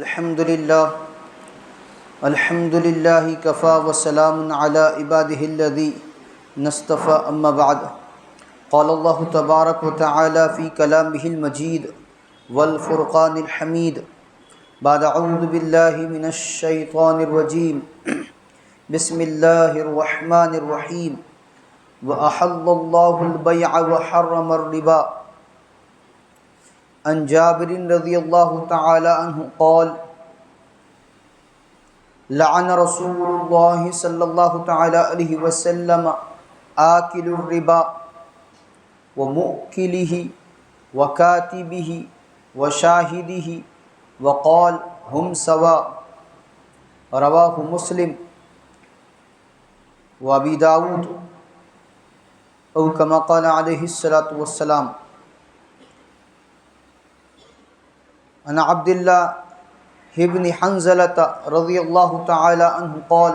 الحمد للہ کفا وسلام علی عبادہ الذین اصطفى اما بعد قال اللہ تبارک وتعالی فی کلامہ المجید والفرقان الحمید بعد اعوذ باللہ من الشیطان الرجیم بسم اللہ الرحمن الرحیم وأحل اللہ البیع وحرم الربا عن جابر رضی اللہ تعالی عنہ قال لعن رسول اللہ صلی اللہ تعالی علیہ وسلم آکل الربا ومؤکلہ وکاتبہ وشاہدہ وقال ہم سواء رواہ مسلم وابی داود او کما قال علیہ الصلاۃ والسلام عن عبد اللہ ابن حنظلة رضی اللہ تعالی عنہ قال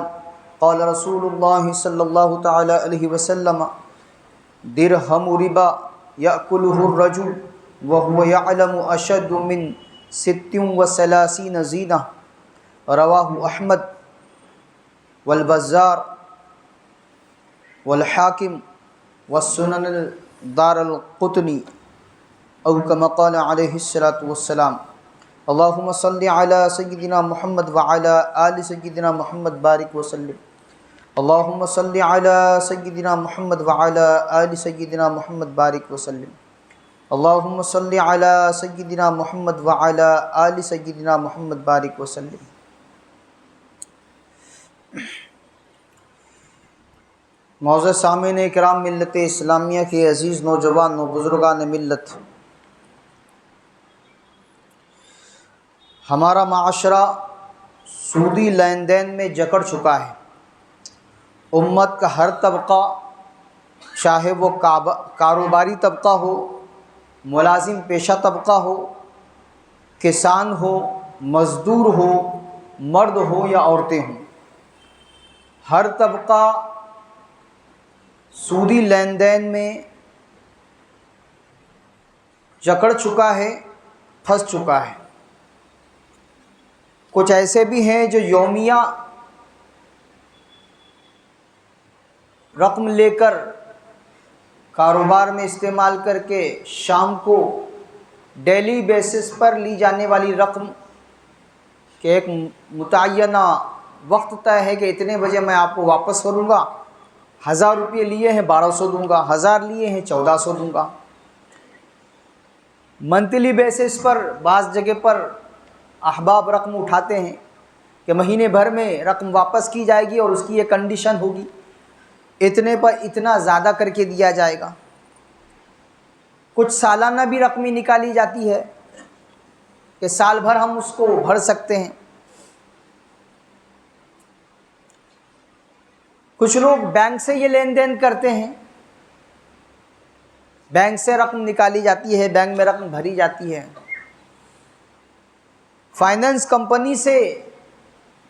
قال رسول اللہ صلی اللہ تعالی علیہ وسلم درہم ربا یأکلہ الرجل وهو یعلم اشد من 36 زینہ رواہ احمد والبزار والحاکم والسنن الدار القطنی او کما قال علیہ الصلاۃ والسلام اللہم صلی علی سیدنا محمد وعلی آل سیدنا محمد بارک وسلم اللہم صلی علی سیدنا محمد وعلی آل سیدنا محمد بارک وسلم اللہم صلی علی سیدنا محمد وعلی آل سیدنا محمد بارک وسلم۔ معزز سامعین کرام ملت اسلامیہ کے عزیز نوجوان و بزرگان ملت، ہمارا معاشرہ سودی لین دین میں جکڑ چکا ہے۔ امت کا ہر طبقہ، چاہے وہ کاروباری طبقہ ہو، ملازم پیشہ طبقہ ہو، کسان ہو، مزدور ہو، مرد ہو یا عورتیں ہوں، ہر طبقہ سودی لین دین میں جکڑ چکا ہے، پھنس چکا ہے۔ کچھ ایسے بھی ہیں جو یومیہ رقم لے کر کاروبار میں استعمال کر کے شام کو ڈیلی بیسس پر لی جانے والی رقم کہ ایک متعینہ وقت طے ہے کہ اتنے بجے میں آپ کو واپس کروں گا، 1000 روپئے لیے ہیں 1200 دوں گا، 1000 لیے ہیں 1400 دوں گا۔ منتھلی بیسس پر بعض جگہ پر احباب رقم اٹھاتے ہیں کہ مہینے بھر میں رقم واپس کی جائے گی اور اس کی یہ کنڈیشن ہوگی، اتنے پر اتنا زیادہ کر کے دیا جائے گا۔ کچھ سالانہ بھی رقمیں نکالی جاتی ہے کہ سال بھر ہم اس کو بھر سکتے ہیں۔ کچھ لوگ بینک سے یہ لین دین کرتے ہیں، بینک سے رقم نکالی جاتی ہے، بینک میں رقم بھری جاتی ہے، فائنانس کمپنی سے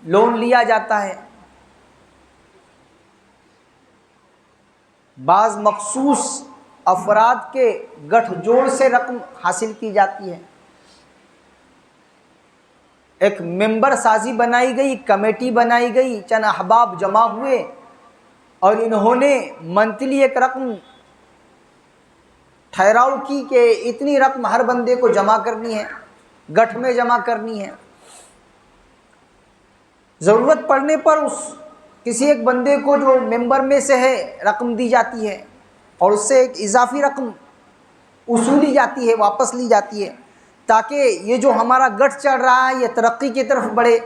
لون لیا جاتا ہے، بعض مخصوص افراد کے گٹھ جوڑ سے رقم حاصل کی جاتی ہے، ایک ممبر سازی بنائی گئی، کمیٹی بنائی گئی، چند احباب جمع ہوئے اور انہوں نے منتھلی ایک رقم ٹھہراؤ کی کہ اتنی رقم ہر بندے کو جمع کرنی ہے، گٹھ میں جمع کرنی ہے۔ ضرورت پڑنے پر اس کسی ایک بندے کو جو ممبر میں سے ہے رقم دی جاتی ہے اور اس سے ایک اضافی رقم وصولی جاتی ہے، واپس لی جاتی ہے، تاکہ یہ جو ہمارا گٹھ چل رہا ہے یہ ترقی کی طرف بڑھے،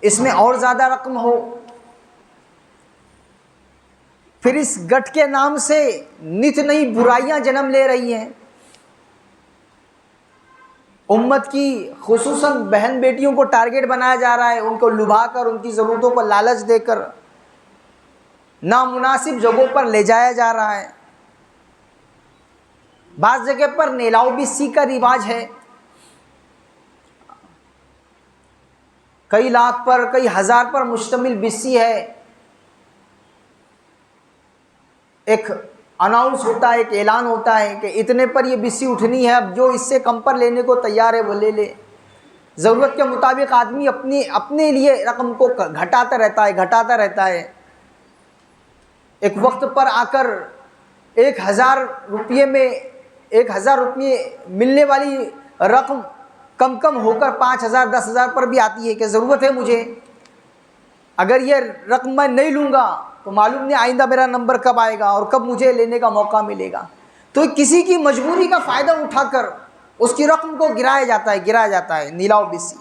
اس میں اور زیادہ رقم ہو۔ پھر اس گٹھ کے نام سے نت نئی برائیاں جنم لے رہی ہیں۔ امت کی خصوصاً بہن بیٹیوں کو ٹارگٹ بنایا جا رہا ہے، ان کو لبھا کر، ان کی ضرورتوں کو لالچ دے کر نامناسب جگہوں پر لے جایا جا رہا ہے۔ بعض جگہ پر نیلاؤ بسی کا رواج ہے، کئی لاکھ پر، کئی ہزار پر مشتمل بسی ہے، ایک اناؤنس ہوتا ہے، ایک اعلان ہوتا ہے کہ اتنے پر یہ بسی اٹھنی ہے، اب جو اس سے کم پر لینے کو تیار ہے وہ لے لے۔ ضرورت کے مطابق آدمی اپنے لیے رقم کو گھٹاتا رہتا ہے. ایک وقت پر آ کر 1,000 روپے ملنے والی رقم کم ہو کر 5,000 10,000 پر بھی آتی ہے کہ ضرورت ہے مجھے، اگر یہ رقم میں نہیں لوں گا تو معلوم نہیں آئندہ میرا نمبر کب آئے گا اور کب مجھے لینے کا موقع ملے گا. تو کسی کی مجبوری کا فائدہ اٹھا کر اس کی رقم کو گرایا جاتا ہے نیلاؤ بیسی.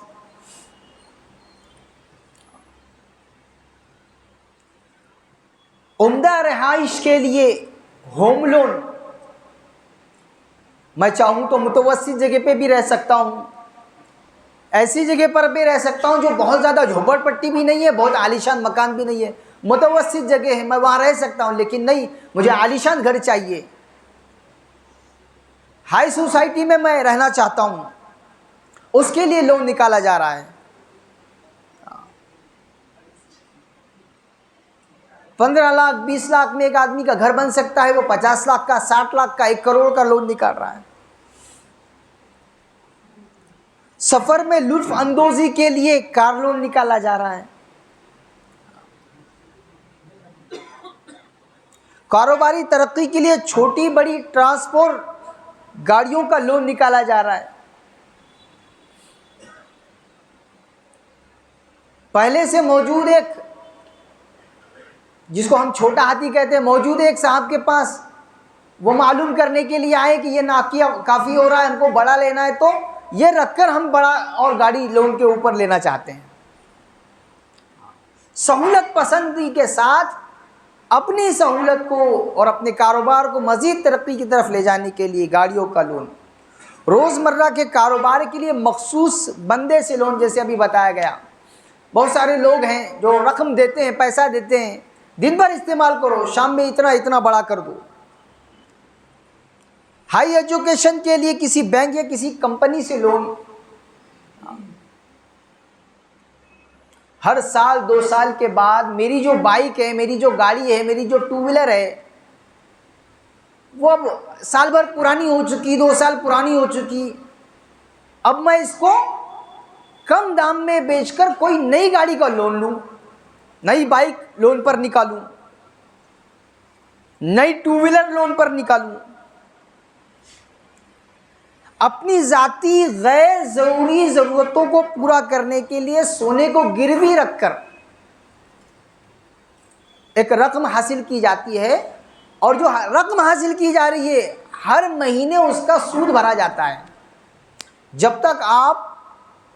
عمدہ رہائش کے لیے ہوم لون، میں چاہوں تو متوسط جگہ پہ بھی رہ سکتا ہوں، ایسی جگہ پر بھی رہ سکتا ہوں جو بہت زیادہ جھوپڑ پٹی بھی نہیں ہے، بہت عالیشان مکان بھی نہیں ہے، متوسط جگہ ہے، میں وہاں رہ سکتا ہوں. لیکن نہیں، مجھے عالیشان گھر چاہیے، ہائی سوسائٹی میں رہنا چاہتا ہوں، اس کے لیے لون نکالا جا رہا ہے. 15 لاکھ 20 لاکھ میں ایک آدمی کا گھر بن سکتا ہے، وہ 50 لاکھ کا 60 لاکھ کا 1 کروڑ کا لون نکال رہا ہے. سفر میں لطف اندوزی کے لیے کار لون نکالا جا رہا ہے. کاروباری ترقی کے لیے چھوٹی بڑی ٹرانسپورٹ گاڑیوں کا لون نکالا جا رہا ہے. پہلے سے موجود ایک، جس کو ہم چھوٹا ہاتھی کہتے ہیں، موجود ایک صاحب کے پاس، وہ معلوم کرنے کے لیے آئے کہ یہ ناکیہ کافی ہو رہا ہے، ہم کو بڑا لینا ہے، تو یہ رکھ کر ہم بڑا اور گاڑی لون کے اوپر لینا چاہتے ہیں. سہولت پسندی کے ساتھ اپنی سہولت کو اور اپنے کاروبار کو مزید ترقی کی طرف لے جانے کے لیے گاڑیوں کا لون. روزمرہ کے کاروبار کے لیے مخصوص بندے سے لون، جیسے ابھی بتایا گیا. بہت سارے لوگ ہیں جو رقم دیتے ہیں، پیسہ دیتے ہیں، دن بھر استعمال کرو، شام میں اتنا بڑا کر دو. ہائی ایجوکیشن کے لیے کسی بینک یا کسی کمپنی سے لون. ہر سال 2 سال کے بعد میری جو بائک ہے، میری جو گاڑی ہے، میری جو 2 ویلر ہے، وہ اب سال بھر پرانی ہو چکی، 2 سال پرانی ہو چکی، اب میں اس کو کم دام میں بیچ کر کوئی نئی گاڑی کا لون لوں، نئی بائک لون پر نکالوں، نئی 2 ویلر لون پر نکالوں. اپنی ذاتی غیر ضروری ضرورتوں کو پورا کرنے کے لیے سونے کو گروی رکھ کر ایک رقم حاصل کی جاتی ہے، اور جو رقم حاصل کی جا رہی ہے ہر مہینے اس کا سود بھرا جاتا ہے. جب تک آپ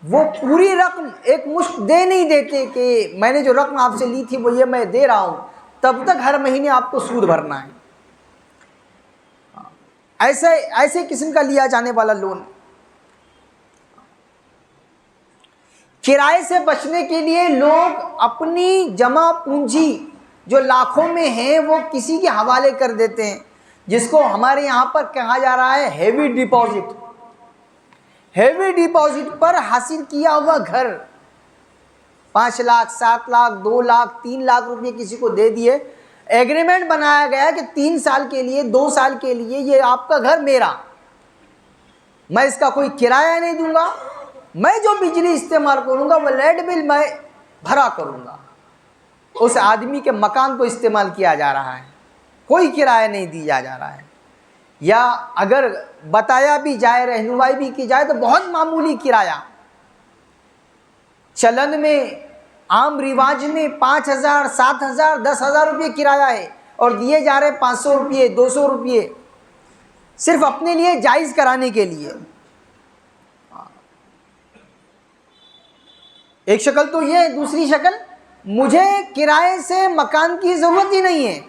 وہ پوری رقم ایک مشت دے نہیں دیتے کہ میں نے جو رقم آپ سے لی تھی وہ یہ میں دے رہا ہوں، تب تک ہر مہینے آپ کو سود بھرنا ہے. ایسے قسم کا لیا جانے والا لون. کرائے سے بچنے کے لیے لوگ اپنی جمع پونجی جو لاکھوں میں ہیں وہ کسی کے حوالے کر دیتے ہیں، جس کو ہمارے یہاں پر کہا جا رہا ہے ہیوی ڈپازٹ. ہیوی ڈپازٹ پر حاصل کیا ہوا گھر 5 لاکھ 7 لاکھ 2 لاکھ 3 لاکھ روپے کسی کو دے دیے. ایگریمنٹ بنایا گیا کہ 3 سال کے لیے 2 سال کے لیے یہ آپ کا گھر میرا، میں اس کا کوئی کرایہ نہیں دوں گا، میں جو بجلی استعمال کروں گا وہ لائٹ بل میں بھرا کروں گا. اس آدمی کے مکان کو استعمال کیا جا رہا ہے، کوئی کرایہ نہیں دیا جا رہا ہے. یا اگر بتایا بھی جائے، رہنمائی بھی کی جائے تو بہت معمولی کرایہ. چلن میں عام رواج میں 5,000 7,000 10,000 روپے کرایہ ہے، اور دیے جا رہے 500 روپے 200 روپے صرف اپنے لیے جائز کرانے کے لیے. ایک شکل تو یہ ہے. دوسری شکل، مجھے کرائے سے مکان کی ضرورت ہی نہیں ہے،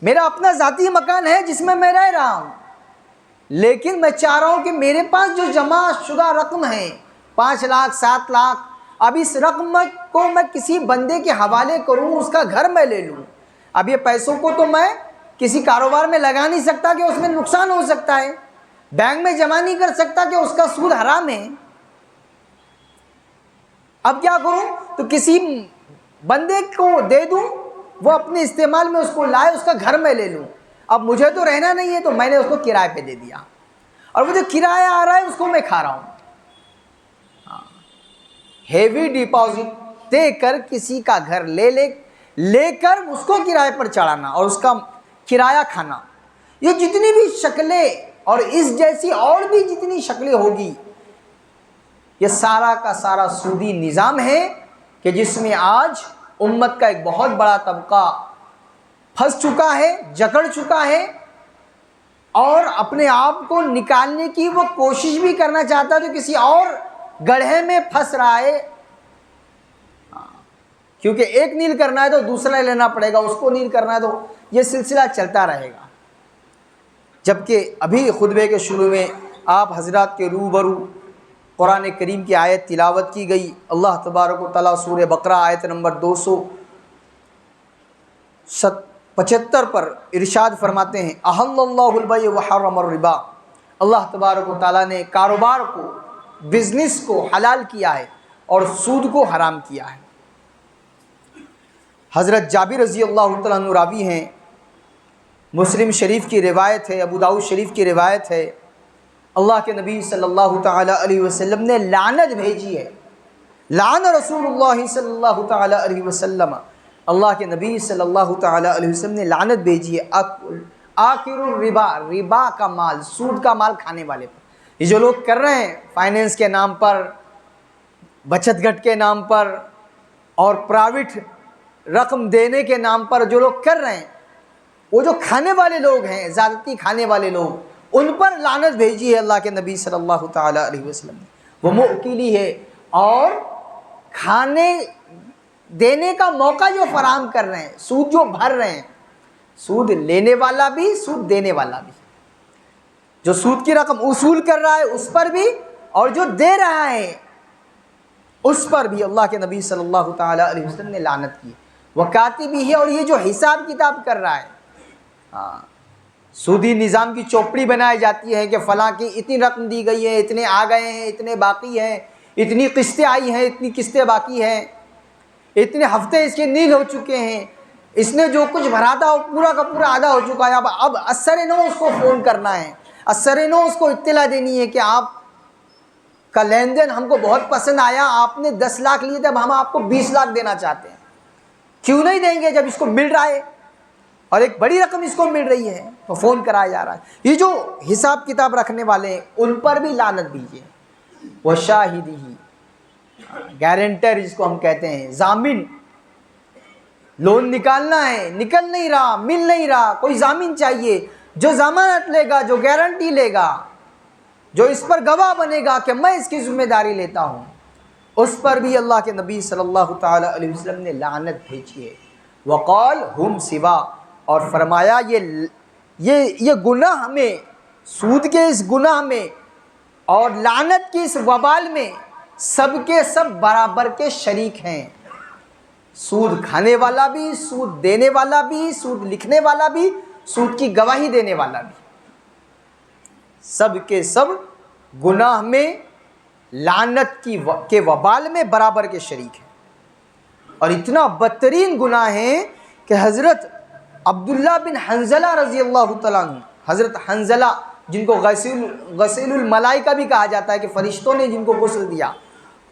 میرا اپنا ذاتی مکان ہے جس میں رہ رہا ہوں، لیکن میں چاہ رہا ہوں کہ میرے پاس جو جمع شدہ رقم ہے 5 لاکھ 7 لاکھ، اب اس رقم کو میں کسی بندے کے حوالے کروں، اس کا گھر میں لے لوں. اب یہ پیسوں کو تو میں کسی کاروبار میں لگا نہیں سکتا کہ اس میں نقصان ہو سکتا ہے، بینک میں جمع نہیں کر سکتا کہ اس کا سود حرام ہے. اب کیا کروں؟ تو کسی بندے کو دے دوں، وہ اپنے استعمال میں اس کو لائے، اس کا گھر میں لے لوں. اب مجھے تو رہنا نہیں ہے تو میں نے اس کو کرائے پہ دے دیا، اور وہ جو کرایہ آ رہا ہے اس کو میں کھا رہا ہوں. ہیوی ڈپازٹ دے کر کسی کا گھر لے کر اس کو کرائے پر چڑھانا اور اس کا کرایہ کھانا، یہ جتنی بھی شکلیں اور اس جیسی اور بھی جتنی شکلیں ہوگی، یہ سارا کا سارا سودی نظام ہے کہ جس میں آج امت کا ایک بہت بڑا طبقہ پھنس چکا ہے، جکڑ چکا ہے، اور اپنے آپ کو نکالنے کی وہ کوشش بھی کرنا چاہتا ہے تو کسی اور گڑھے میں پھنس رہا ہے، کیونکہ ایک نیل کرنا ہے تو دوسرا لینا پڑے گا، اس کو نیل کرنا ہے تو یہ سلسلہ چلتا رہے گا۔ جبکہ ابھی خطبے کے شروع میں آپ حضرات کے روبرو قرآن کریم کی آیت تلاوت کی گئی۔ اللہ تبارک و تعالیٰ سورہ بقرہ آیت نمبر 275 پر ارشاد فرماتے ہیں، احل اللہ البیع وحرم الربا، اللہ تبارک و تعالیٰ نے کاروبار کو، بزنس کو حلال کیا ہے اور سود کو حرام کیا ہے۔ حضرت جابر رضی اللہ تعالیٰ عنہ راوی ہیں، مسلم شریف کی روایت ہے، ابو داؤد شریف کی روایت ہے، اللہ کے نبی صلی اللہ تعالی علیہ وسلم نے لعنت بھیجی ہے، لعن رسول اللہ صلی اللہ تعالی علیہ وسلم، اللہ کے نبی صلی اللہ تعالی علیہ وسلم نے لعنت بھیجی ہے آخر الربا، ربا کا مال، سود کا مال کھانے والے پر۔ یہ جو لوگ کر رہے ہیں فائنینس کے نام پر، بچت گھٹ کے نام پر اور پرائیویٹ رقم دینے کے نام پر جو لوگ کر رہے ہیں، وہ جو کھانے والے لوگ ہیں، زیادتی کھانے والے لوگ، ان پر لعنت بھیجی ہے اللہ کے نبی صلی اللہ تعالی علیہ وسلم نے۔ وہ موکلی ہے، اور کھانے دینے کا موقع جو فراہم کر رہے ہیں، سود جو بھر رہے ہیں، سود لینے والا بھی، سود دینے والا بھی، جو سود کی رقم اصول کر رہا ہے اس پر بھی، اور جو دے رہا ہے اس پر بھی اللہ کے نبی صلی اللہ تعالی علیہ وسلم نے لعنت کی۔ وکاتبی ہے، اور یہ جو حساب کتاب کر رہا ہے، سودی نظام کی چوپڑی بنائی جاتی ہے کہ فلاں کی اتنی رقم دی گئی ہے، اتنے آ گئے ہیں، اتنے باقی ہیں، اتنی قسطیں آئی ہیں، اتنی قسطیں باقی ہیں، اتنے ہفتے اس کے نیل ہو چکے ہیں، اس نے جو کچھ بھرا تھا وہ پورا کا پورا آدھا ہو چکا ہے، اب اثر نو اس کو فون کرنا ہے، اثر نو اس کو اطلاع دینی ہے کہ آپ کا لین دین ہم کو بہت پسند آیا، آپ نے 10 لاکھ لیے تھے، اب ہم آپ کو 20 لاکھ دینا چاہتے ہیں، کیوں نہیں دیں گے جب اس کو مل رہا ہے اور ایک بڑی رقم اس کو مل رہی ہے، تو فون کرایا جا رہا ہے۔ یہ جو حساب کتاب رکھنے والے ہیں ان پر بھی لعنت دیجیے۔ وہ شاہدی ہی، گارنٹر جس کو ہم کہتے ہیں، ضامن، لون نکالنا ہے، نکل نہیں رہا، مل نہیں رہا، کوئی ضامن چاہیے جو ضمانت لے گا، جو گارنٹی لے گا، جو اس پر گواہ بنے گا کہ میں اس کی ذمہ داری لیتا ہوں، اس پر بھی اللہ کے نبی صلی اللہ تعالی علیہ وسلم نے لعنت بھیجی ہے۔ وقال ہم سوا، اور فرمایا یہ گناہ میں، سود کے اس گناہ میں اور لعنت کی اس وبال میں سب کے سب برابر کے شریک ہیں، سود کھانے والا بھی، سود دینے والا بھی، سود لکھنے والا بھی، سود کی گواہی دینے والا بھی، سب کے سب گناہ میں، لعنت کے وبال میں برابر کے شریک ہیں۔ اور اتنا بدترین گناہ ہے کہ حضرت عبداللہ بن حنظلہ رضی اللہ تعالیٰ عنہ، حضرت حنظلہ جن کو غسیل الملائکہ بھی کہا جاتا ہے کہ فرشتوں نے جن کو غسل دیا،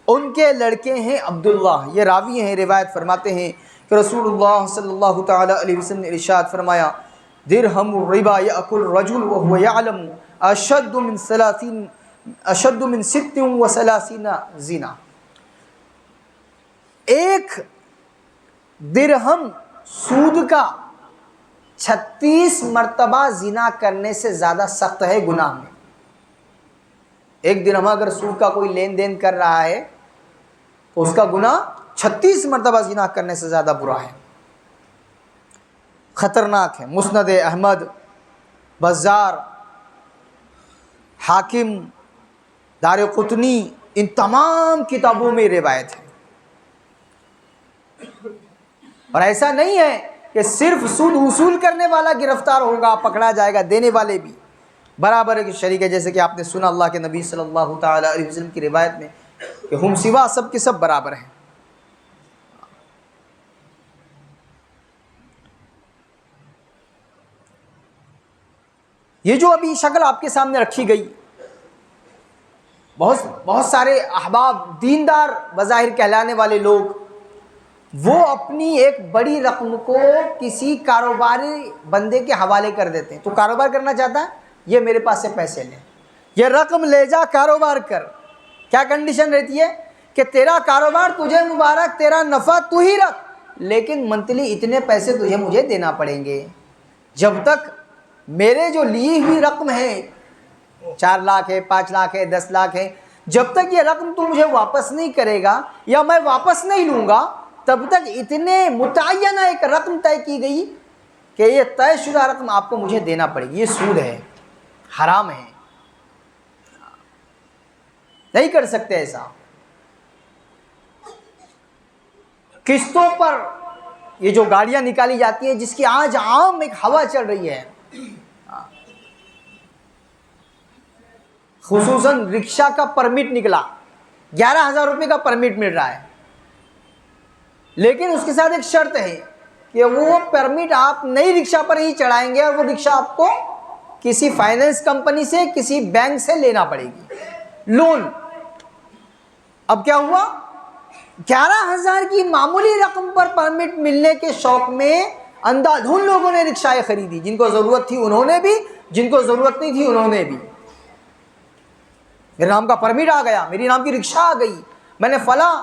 ان کے لڑکے ہیں عبداللہ، یہ راوی ہیں، روایت فرماتے ہیں کہ رسول اللہ صلی اللہ تعالی علیہ وسلم نے ارشاد فرمایا، درہم الربا یأکل الرجل وهو يعلم اشد من 36 زنا، ایک درہم سود کا 36 مرتبہ زنا کرنے سے زیادہ سخت ہے گناہ میں۔ ایک درہم اگر سود کا کوئی لین دین کر رہا ہے تو اس کا گناہ 36 مرتبہ زنا کرنے سے زیادہ برا ہے، خطرناک ہے۔ مسند احمد، بزار، حاکم، دارقطنی، ان تمام کتابوں میں روایت ہے۔ اور ایسا نہیں ہے کہ صرف سود وصول کرنے والا گرفتار ہوگا، پکڑا جائے گا، دینے والے بھی برابر کے شریک ہے، جیسے کہ آپ نے سنا اللہ کے نبی صلی اللہ تعالی علیہ وسلم کی روایت میں کہ ہم سوا، سب کے سب برابر ہیں۔ یہ جو ابھی شکل آپ کے سامنے رکھی گئی، بہت سارے احباب دیندار بظاہر کہلانے والے لوگ وہ اپنی ایک بڑی رقم کو کسی کاروباری بندے کے حوالے کر دیتے ہیں. تو کاروبار کرنا چاہتا ہے, یہ میرے پاس سے پیسے لے, یہ رقم لے جا کاروبار کر. کیا کنڈیشن رہتی ہے کہ تیرا کاروبار تجھے مبارک, تیرا نفع تو ہی رکھ, لیکن منتھلی اتنے پیسے تجھے مجھے دینا پڑیں گے. جب تک میرے جو لی ہوئی رقم ہے 4 لاکھ ہے, 5 لاکھ ہے, 10 لاکھ ہے, جب تک یہ رقم تو مجھے واپس نہیں کرے گا یا میں واپس نہیں لوں گا, تب تک اتنے متعینہ ایک رقم طے کی گئی کہ یہ طے شدہ رقم آپ کو مجھے دینا پڑے گی. یہ سود ہے, حرام ہے, نہیں کر سکتے ایسا. قسطوں پر یہ جو گاڑیاں نکالی جاتی ہیں جس کی آج عام ایک ہوا چل رہی ہے, خصوصاً رکشہ کا پرمٹ نکلا, 11,000 روپے کا پرمٹ مل رہا ہے, لیکن اس کے ساتھ ایک شرط ہے کہ وہ پرمٹ آپ نئی رکشہ پر ہی چڑھائیں گے اور وہ رکشہ آپ کو کسی فائنینس کمپنی سے, کسی بینک سے لینا پڑے گی, لون. اب کیا ہوا, 11,000 کی معمولی رقم پر پرمٹ ملنے کے شوق میں اندھا دھند لوگوں نے رکشائیں خریدی. جن کو ضرورت تھی انہوں نے بھی, جن کو ضرورت نہیں تھی انہوں نے بھی. میرے نام کا پرمٹ آ گیا, میری نام کی رکشہ آ گئی, میں نے فلاں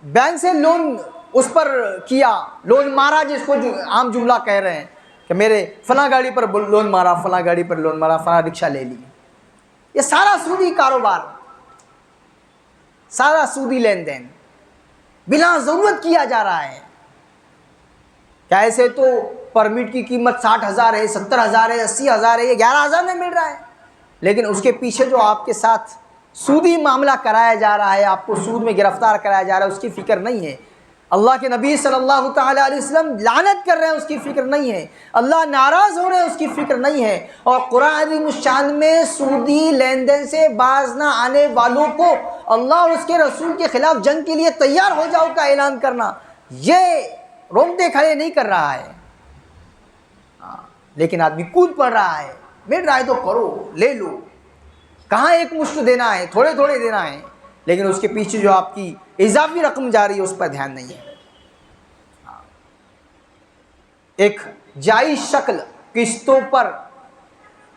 بینک سے لون اس پر کیا, لون مارا, جس کو عام جملہ کہہ رہے ہیں کہ میرے فلاں گاڑی پر لون مارا, فلاں گاڑی پر لون مارا, فلاں رکشہ لے لی. یہ سارا سودی کاروبار, سارا سودی لین دین بلا ضرورت کیا جا رہا ہے. کیا ایسے تو پرمٹ کی قیمت 60,000 ہے, 70,000 ہے, 80,000 ہے, یہ 11,000 میں مل رہا ہے, لیکن اس کے پیچھے جو آپ کے ساتھ سودی معاملہ کرایا جا رہا ہے, آپ کو سود میں گرفتار کرایا جا رہا ہے, اس کی فکر نہیں ہے. اللہ کے نبی صلی اللہ تعالی علیہ وسلم لعنت کر رہے ہیں, اس کی فکر نہیں ہے. اللہ ناراض ہو رہے ہیں, اس کی فکر نہیں ہے. اور قرآن عظیم الشان میں سودی لین دین سے باز نہ آنے والوں کو اللہ اور اس کے رسول کے خلاف جنگ کے لیے تیار ہو جاؤ کا اعلان کرنا, یہ روکتے کھڑے نہیں کر رہا ہے. لیکن آدمی کود پڑ رہا ہے, مل رہا ہے تو کرو, لے لو. کہاں ایک مشت دینا ہے, تھوڑے تھوڑے دینا ہے, لیکن اس کے پیچھے جو آپ کی اضافی رقم جا رہی ہے اس پر دھیان نہیں ہے. ایک جائز شکل قسطوں پر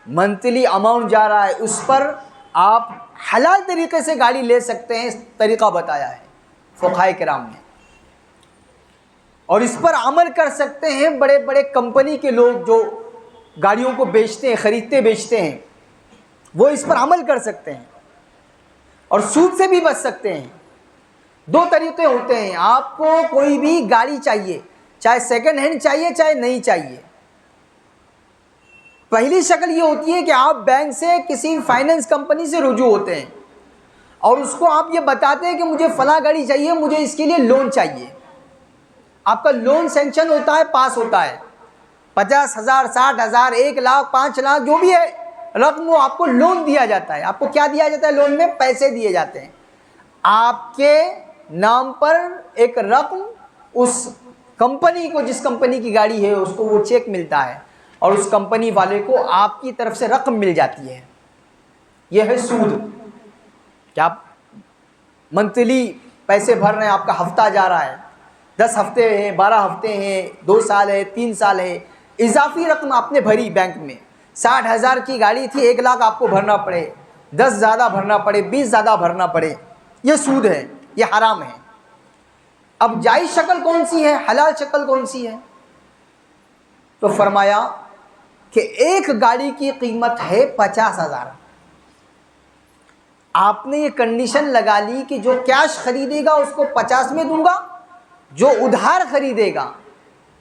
منتھلی اماؤنٹ جا رہا ہے, اس پر آپ حلال طریقے سے گاڑی لے سکتے ہیں, طریقہ بتایا ہے فقہائے کرام نے, اور اس پر عمل کر سکتے ہیں بڑے بڑے کمپنی کے لوگ جو گاڑیوں کو بیچتے ہیں, خریدتے بیچتے ہیں, وہ اس پر عمل کر سکتے ہیں اور سود سے بھی بچ سکتے ہیں. 2 طریقے ہوتے ہیں. آپ کو کوئی بھی گاڑی چاہیے, چاہے سیکنڈ ہینڈ چاہیے چاہے نہیں چاہیے, پہلی شکل یہ ہوتی ہے کہ آپ بینک سے کسی فائنینس کمپنی سے رجوع ہوتے ہیں اور اس کو آپ یہ بتاتے ہیں کہ مجھے فلاں گاڑی چاہیے, مجھے اس کے لیے لون چاہیے. آپ کا لون سینکشن ہوتا ہے, پاس ہوتا ہے, 50,000, 60,000, 1 لاکھ, 5 لاکھ جو بھی ہے رقم, وہ آپ کو لون دیا جاتا ہے. آپ کو کیا دیا جاتا ہے لون میں؟ پیسے دیے جاتے ہیں. آپ کے نام پر ایک رقم اس کمپنی کو, جس کمپنی کی گاڑی ہے اس کو وہ چیک ملتا ہے اور اس کمپنی والے کو آپ کی طرف سے رقم مل جاتی ہے. یہ ہے سود. کیا آپ منتھلی پیسے بھر رہے ہیں, آپ کا ہفتہ جا رہا ہے, 10 ہفتے ہیں, 12 ہفتے ہیں, 2 سال ہے, 3 سال ہے, اضافی رقم آپ نے بھری بینک میں. 60,000 کی گاڑی تھی, 1 لاکھ آپ کو بھرنا پڑے, 10 زیادہ بھرنا پڑے, 20 زیادہ بھرنا پڑے, یہ سود ہے, یہ حرام ہے. اب جائز شکل کون سی ہے, حلال شکل کون سی ہے؟ تو فرمایا کہ ایک گاڑی کی قیمت ہے 50,000. آپ نے یہ کنڈیشن لگا لی کہ جو کیش خریدے گا اس کو 50 میں دوں گا, جو ادھار خریدے گا,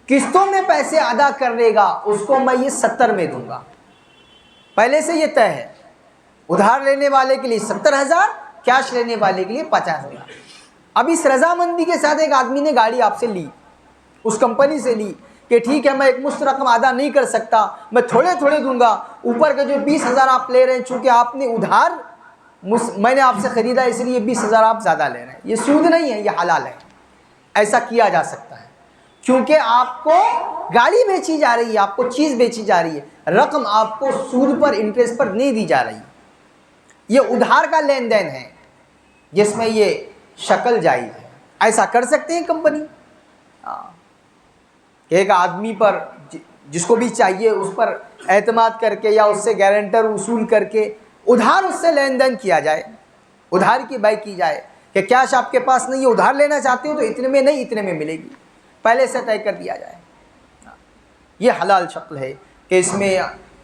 قسطوں میں پیسے ادا کر لے گا, اس کو میں یہ 70 میں دوں گا. پہلے سے یہ طے ہے, ادھار لینے والے کے لیے 70,000, کیش لینے والے کے لیے 50,000. اب اس رضامندی کے ساتھ ایک آدمی نے گاڑی آپ سے لی, اس کمپنی سے لی کہ ٹھیک ہے میں ایک مشت رقم ادا نہیں کر سکتا, میں تھوڑے تھوڑے دوں گا, اوپر کے جو 20,000 آپ لے رہے ہیں چونکہ آپ نے ادھار میں نے آپ سے خریدا اس لیے 20,000 آپ زیادہ لے رہے ہیں. یہ سود نہیں ہے, یہ حلال ہے. ایسا کیا جا سکتا ہے کیونکہ آپ کو گاڑی بیچی جا رہی ہے, آپ کو چیز بیچی جا رہی ہے, رقم آپ کو سود پر, انٹرسٹ پر نہیں دی جا رہی. یہ ادھار کا لین دین ہے جس میں یہ شکل جائز ہے. ایسا کر سکتے ہیں کمپنی کہ ایک آدمی پر جس کو بھی چاہیے اس پر اعتماد کر کے یا اس سے گارنٹر وصول کر کے ادھار اس سے لین دین کیا جائے, ادھار کی بائع کی جائے کہ کیش آپ کے پاس نہیں ہے, ادھار لینا چاہتے ہو تو اتنے میں نہیں اتنے میں ملے گی, پہلے سے طے کر دیا جائے. یہ حلال شکل ہے کہ اس میں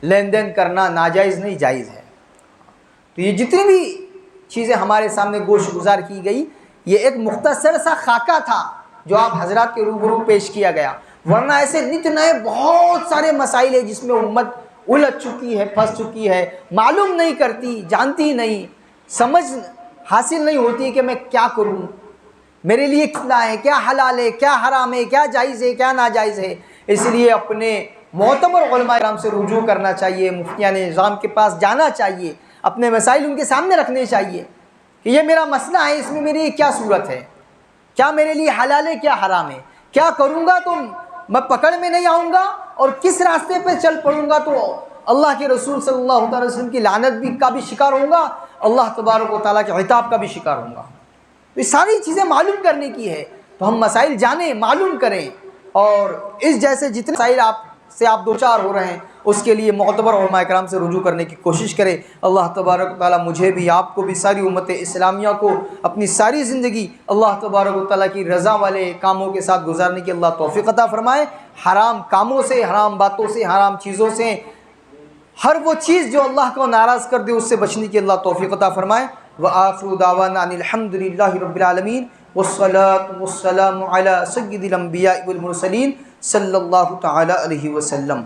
لین دین کرنا ناجائز نہیں, جائز ہے. تو یہ جتنی بھی چیزیں ہمارے سامنے گوش گزار کی گئی یہ ایک مختصر سا خاکہ تھا جو آپ حضرات کے روبرو پیش کیا گیا, ورنہ ایسے نت نئے بہت سارے مسائل ہیں جس میں امت الجھ چکی ہے, پھنس چکی ہے, معلوم نہیں کرتی, جانتی نہیں, سمجھ حاصل نہیں ہوتی کہ میں کیا کروں, میرے لیے کیا ہے, کیا حلال ہے, کیا حرام ہے, کیا جائز ہے, کیا ناجائز ہے. اس لیے اپنے معتبر علماء کرام سے رجوع کرنا چاہیے, مفتیان نظام کے پاس جانا چاہیے, اپنے مسائل ان کے سامنے رکھنے چاہیے کہ یہ میرا مسئلہ ہے, اس میں میری کیا صورت ہے, کیا میرے لیے حلال ہے, کیا حرام ہے, کیا کروں گا تو میں پکڑ میں نہیں آؤں گا, اور کس راستے پہ چل پڑوں گا تو اللہ کے رسول صلی اللہ علیہ وسلم کی لعنت کا بھی شکار ہوں گا, اللہ تبارک و تعالیٰ کے عتاب کا بھی شکار ہوں گا. تو یہ ساری چیزیں معلوم کرنے کی ہے, تو ہم مسائل جانیں, معلوم کریں, اور اس جیسے جتنے مسائل آپ دو چار ہو رہے ہیں اس کے لیے معتبر علماء کرام سے رجوع کرنے کی کوشش کریں. اللہ تبارک و تعالیٰ مجھے بھی, آپ کو بھی, ساری امت اسلامیہ کو اپنی ساری زندگی اللہ تبارک و تعالیٰ کی رضا والے کاموں کے ساتھ گزارنے کی اللہ توفیق عطا فرمائے. حرام کاموں سے, حرام باتوں سے, حرام چیزوں سے, ہر وہ چیز جو اللہ کو ناراض کر دے اس سے بچنے کی اللہ توفیق عطا فرمائے. وآخر دعوانا ان الحمد للہ رب العالمین والصلاة والسلام علی سید الانبیاء والمرسلین صلی اللہ تعالی علیہ وسلم.